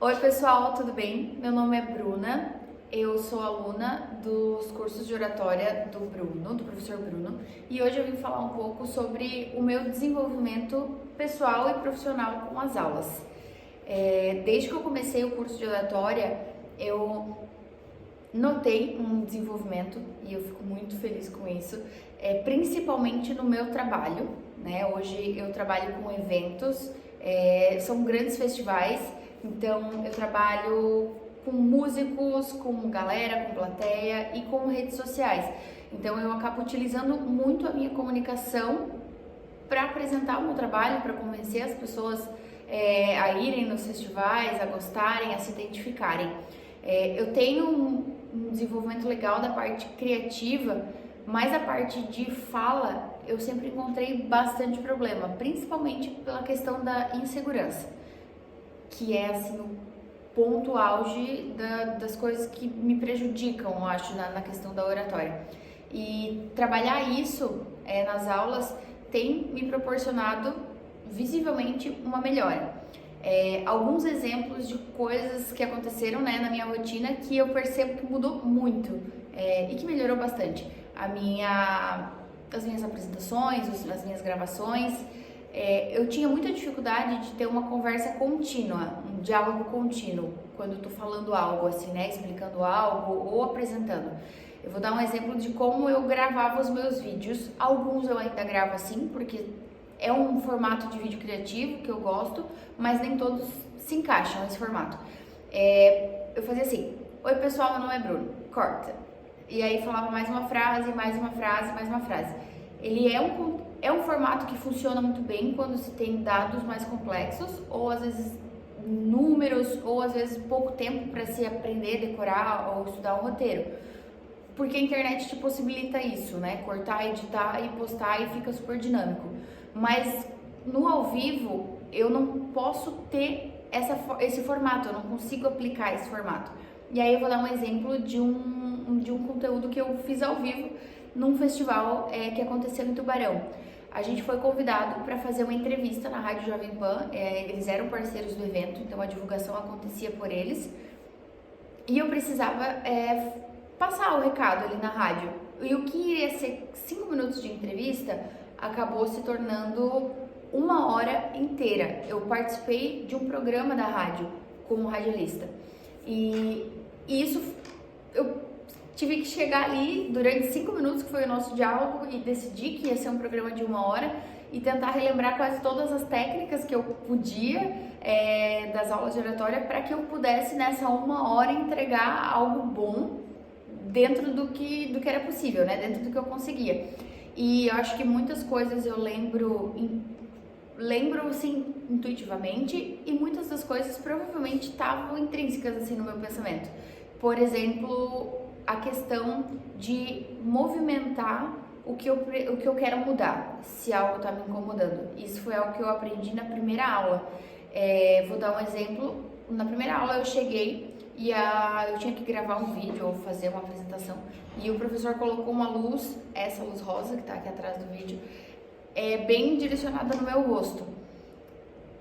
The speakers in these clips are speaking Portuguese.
Oi pessoal, tudo bem? Meu nome é Bruna, eu sou aluna dos cursos de oratória do professor Bruno, e hoje eu vim falar um pouco sobre o meu desenvolvimento pessoal e profissional com as aulas. Desde que eu comecei o curso de oratória, eu notei um desenvolvimento e eu fico muito feliz com isso, principalmente no meu trabalho, né? Hoje eu trabalho com eventos, são grandes festivais. Então, eu trabalho com músicos, com galera, com plateia e com redes sociais. Então, eu acabo utilizando muito a minha comunicação para apresentar o meu trabalho, para convencer as pessoas a irem nos festivais, a gostarem, a se identificarem. Eu tenho um desenvolvimento legal da parte criativa, mas a parte de fala eu sempre encontrei bastante problema, principalmente pela questão da insegurança, que é assim o ponto auge das coisas que me prejudicam, eu acho, na questão da oratória. E trabalhar isso nas aulas tem me proporcionado visivelmente uma melhora. Alguns exemplos de coisas que aconteceram, né, na minha rotina que eu percebo que mudou muito e que melhorou bastante. As minhas apresentações, as minhas gravações. Eu tinha muita dificuldade de ter uma conversa contínua, um diálogo contínuo, quando eu tô falando algo assim, né, explicando algo ou apresentando. Eu vou dar um exemplo de como eu gravava os meus vídeos. Alguns eu ainda gravo assim, porque é um formato de vídeo criativo que eu gosto, mas nem todos se encaixam nesse formato. Eu fazia assim: oi pessoal, meu nome é Bruno, corta. E aí falava mais uma frase, mais uma frase, mais uma frase. Ele é um formato que funciona muito bem quando se tem dados mais complexos, ou às vezes números, ou às vezes pouco tempo para se aprender, decorar ou estudar um roteiro. Porque a internet te possibilita isso, né? Cortar, editar e postar e fica super dinâmico. Mas no ao vivo eu não posso ter esse formato, eu não consigo aplicar esse formato. E aí eu vou dar um exemplo de um conteúdo que eu fiz ao vivo num festival que aconteceu em Tubarão. A gente foi convidado para fazer uma entrevista na Rádio Jovem Pan, eles eram parceiros do evento, então a divulgação acontecia por eles. E eu precisava passar o recado ali na rádio. E o que iria ser 5 minutos de entrevista acabou se tornando 1 hora inteira. Eu participei de um programa da rádio como radialista. E isso eu tive que chegar ali durante 5 minutos, que foi o nosso diálogo, e decidir que ia ser um programa de 1 hora e tentar relembrar quase todas as técnicas que eu podia das aulas de oratória para que eu pudesse nessa 1 hora entregar algo bom dentro do que era possível, né? Dentro do que eu conseguia. E eu acho que muitas coisas eu lembro assim intuitivamente, e muitas das coisas provavelmente estavam intrínsecas assim no meu pensamento. Por exemplo, a questão de movimentar o que eu quero mudar, se algo está me incomodando. Isso foi algo que eu aprendi na primeira aula. Vou dar um exemplo. Na primeira aula eu cheguei e eu tinha que gravar um vídeo ou fazer uma apresentação, e o professor colocou uma luz, essa luz rosa que está aqui atrás do vídeo, bem direcionada no meu rosto.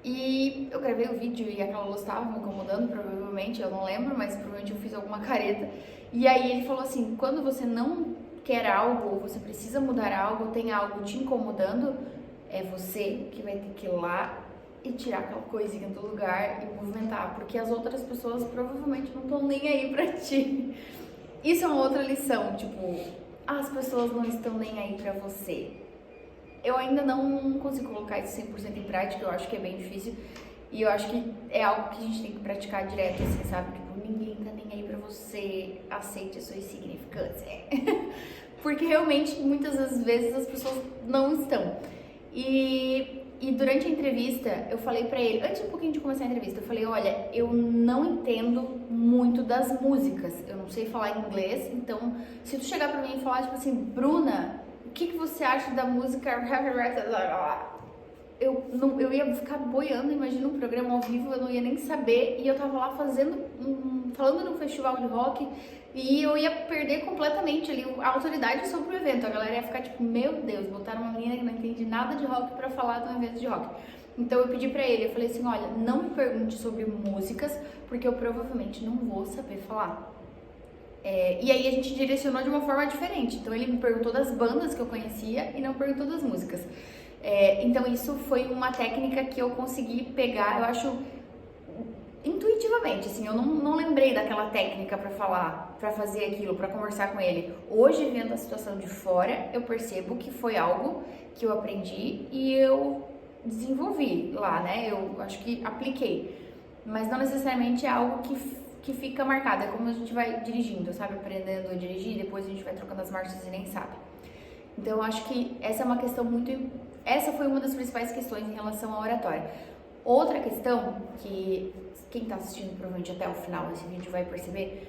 E eu gravei o vídeo e aquela luz estava me incomodando, provavelmente, eu não lembro, mas provavelmente eu fiz alguma careta. E aí ele falou assim: quando você não quer algo, ou você precisa mudar algo, ou tem algo te incomodando, é você que vai ter que ir lá e tirar aquela coisinha do lugar e movimentar, porque as outras pessoas provavelmente não estão nem aí pra ti. Isso é uma outra lição, tipo, as pessoas não estão nem aí pra você. Eu ainda não consigo colocar isso 100% em prática, eu acho que é bem difícil, e eu acho que é algo que a gente tem que praticar direto, assim, sabe? Tipo, ninguém tá nem aí pra você, aceite a sua insignificância. Porque realmente, muitas das vezes, as pessoas não estão. E durante a entrevista, eu falei pra ele, antes um pouquinho de começar a entrevista, eu falei: olha, eu não entendo muito das músicas, eu não sei falar inglês, então se tu chegar pra mim e falar, tipo assim, Bruna, o que você acha da música? Eu ia ficar boiando, imagina um programa ao vivo, eu não ia nem saber, e eu tava lá falando num festival de rock, e eu ia perder completamente ali a autoridade sobre o evento. A galera ia ficar tipo, meu Deus, botaram uma menina que não entende nada de rock pra falar de um evento de rock. Então eu pedi pra ele, eu falei assim, olha, não me pergunte sobre músicas, porque eu provavelmente não vou saber falar. E aí a gente direcionou de uma forma diferente. Então ele me perguntou das bandas que eu conhecia e não perguntou das músicas. Então isso foi uma técnica que eu consegui pegar, eu acho, intuitivamente, assim, eu não lembrei daquela técnica pra falar, pra fazer aquilo, pra conversar com ele. Hoje, vendo a situação de fora, eu percebo que foi algo que eu aprendi e eu desenvolvi lá, né? Eu acho que apliquei. Mas não necessariamente é algo que fica marcado. É como a gente vai dirigindo, sabe? Aprendendo a dirigir, depois a gente vai trocando as marchas e nem sabe. Então, eu acho que essa é uma questão muito... Essa foi uma das principais questões em relação à oratória. Outra questão que quem tá assistindo provavelmente até o final desse vídeo vai perceber,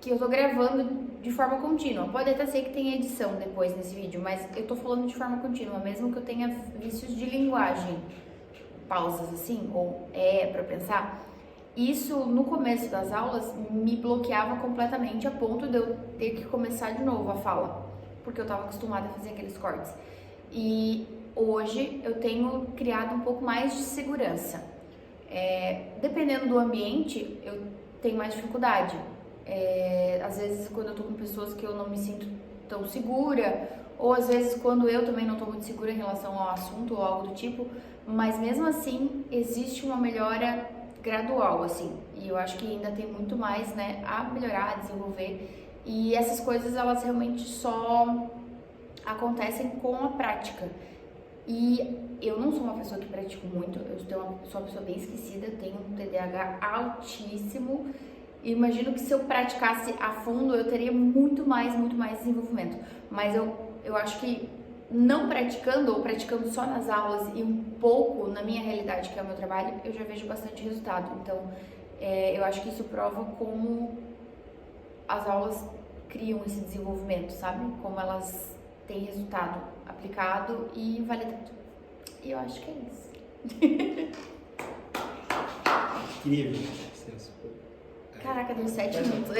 que eu tô gravando de forma contínua. Pode até ser que tenha edição depois nesse vídeo, mas eu tô falando de forma contínua, mesmo que eu tenha vícios de linguagem, pausas assim, ou pra pensar. Isso, no começo das aulas, me bloqueava completamente a ponto de eu ter que começar de novo a fala, porque eu tava acostumada a fazer aqueles cortes. E hoje eu tenho criado um pouco mais de segurança. Dependendo do ambiente, eu tenho mais dificuldade. Às vezes quando eu tô com pessoas que eu não me sinto tão segura, ou às vezes quando eu também não tô muito segura em relação ao assunto ou algo do tipo, mas mesmo assim existe uma melhora gradual, assim, e eu acho que ainda tem muito mais, né, a melhorar, a desenvolver, e essas coisas elas realmente só acontecem com a prática. E eu não sou uma pessoa que pratico muito, sou uma pessoa bem esquecida, tenho um TDAH altíssimo. E imagino que se eu praticasse a fundo, eu teria muito mais desenvolvimento. Mas eu acho que não praticando, ou praticando só nas aulas e um pouco na minha realidade, que é o meu trabalho, eu já vejo bastante resultado. Então, eu acho que isso prova como as aulas criam esse desenvolvimento, sabe? Como elas têm resultado aplicado e validado. E eu acho que é isso. Incrível. Caraca, deu 7 minutos.